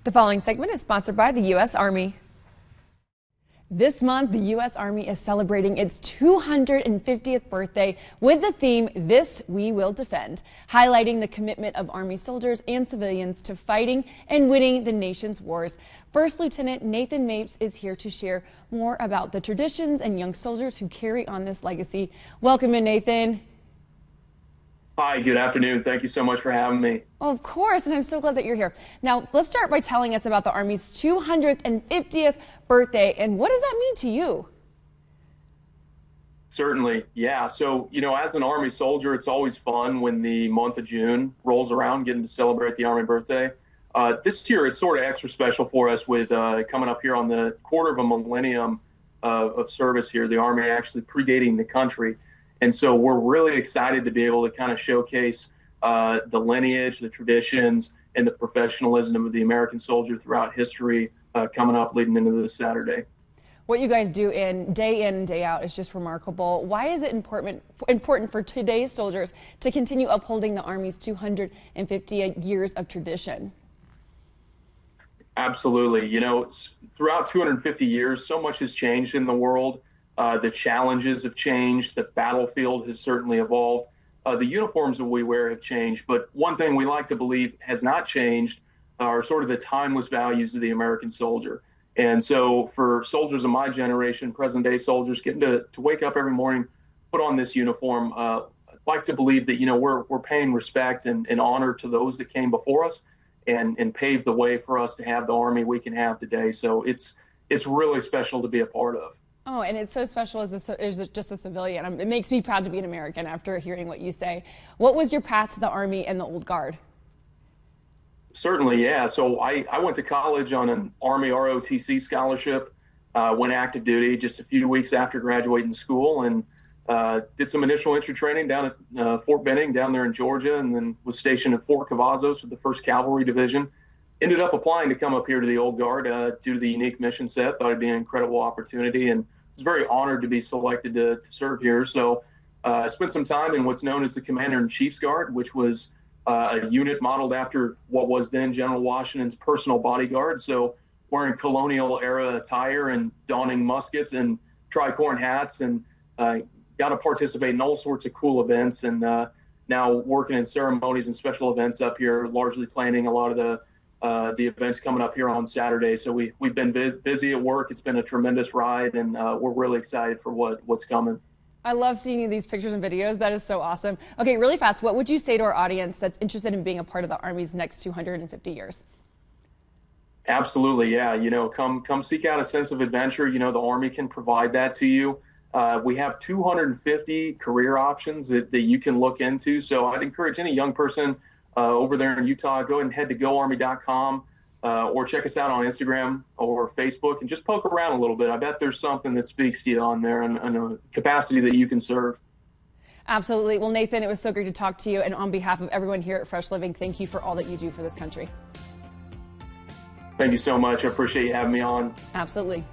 The following segment is sponsored by the U.S. Army. This month, the U.S. Army is celebrating its 250th birthday with the theme, This We Will Defend, highlighting the commitment of Army soldiers and civilians to fighting and winning the nation's wars. First Lieutenant Nathan Mapes is here to share more about the traditions and young soldiers who carry on this legacy. Welcome in, Nathan. Hi, good afternoon. Thank you so much for having me. Oh, of course, and I'm so glad that you're here. Now, let's start by telling us about the Army's 250th birthday, and what does that mean to you? Certainly, yeah. So, as an Army soldier, it's always fun when the month of June rolls around, getting to celebrate the Army birthday. This year, it's sort of extra special for us with coming up here on the quarter of a millennium of service here, the Army actually predating the country. And so we're really excited to be able to kind of showcase the lineage, the traditions, and the professionalism of the American soldier throughout history coming up leading into this Saturday. What you guys do in and day out is just remarkable. Why is it important for today's soldiers to continue upholding the Army's 250 years of tradition? Absolutely. Throughout 250 years, so much has changed in the world. The challenges have changed. The battlefield has certainly evolved. The uniforms that we wear have changed. But one thing we like to believe has not changed are sort of the timeless values of the American soldier. And so for soldiers of my generation, present day soldiers, getting to wake up every morning, put on this uniform, I'd like to believe that, we're paying respect and honor to those that came before us and paved the way for us to have the Army we can have today. So it's really special to be a part of. Oh, and it's so special as just a civilian. It makes me proud to be an American after hearing what you say. What was your path to the Army and the Old Guard? Certainly, yeah. So I went to college on an Army ROTC scholarship, went active duty just a few weeks after graduating school, and did some initial entry training down at Fort Benning down there in Georgia, and then was stationed at Fort Cavazos with the 1st Cavalry Division. Ended up applying to come up here to the Old Guard due to the unique mission set. Thought it'd be an incredible opportunity, and was very honored to be selected to serve here. So I spent some time in what's known as the Commander-in-Chief's Guard, which was a unit modeled after what was then General Washington's personal bodyguard. So wearing colonial era attire and donning muskets and tricorn hats, and got to participate in all sorts of cool events. And now working in ceremonies and special events up here, largely planning a lot of the events coming up here on Saturday. So we've been busy at work. It's been a tremendous ride, and we're really excited for what's coming. I love seeing these pictures and videos. That is so awesome. Okay, really fast, what would you say to our audience that's interested in being a part of the Army's next 250 years? Absolutely, yeah. Come seek out a sense of adventure. The Army can provide that to you. We have 250 career options that you can look into. So I'd encourage any young person over there in Utah, go ahead and head to goarmy.com or check us out on Instagram or Facebook and just poke around a little bit. I bet there's something that speaks to you on there and a capacity that you can serve. Absolutely. Well, Nathan, it was so great to talk to you. And on behalf of everyone here at Fresh Living, thank you for all that you do for this country. Thank you so much. I appreciate you having me on. Absolutely.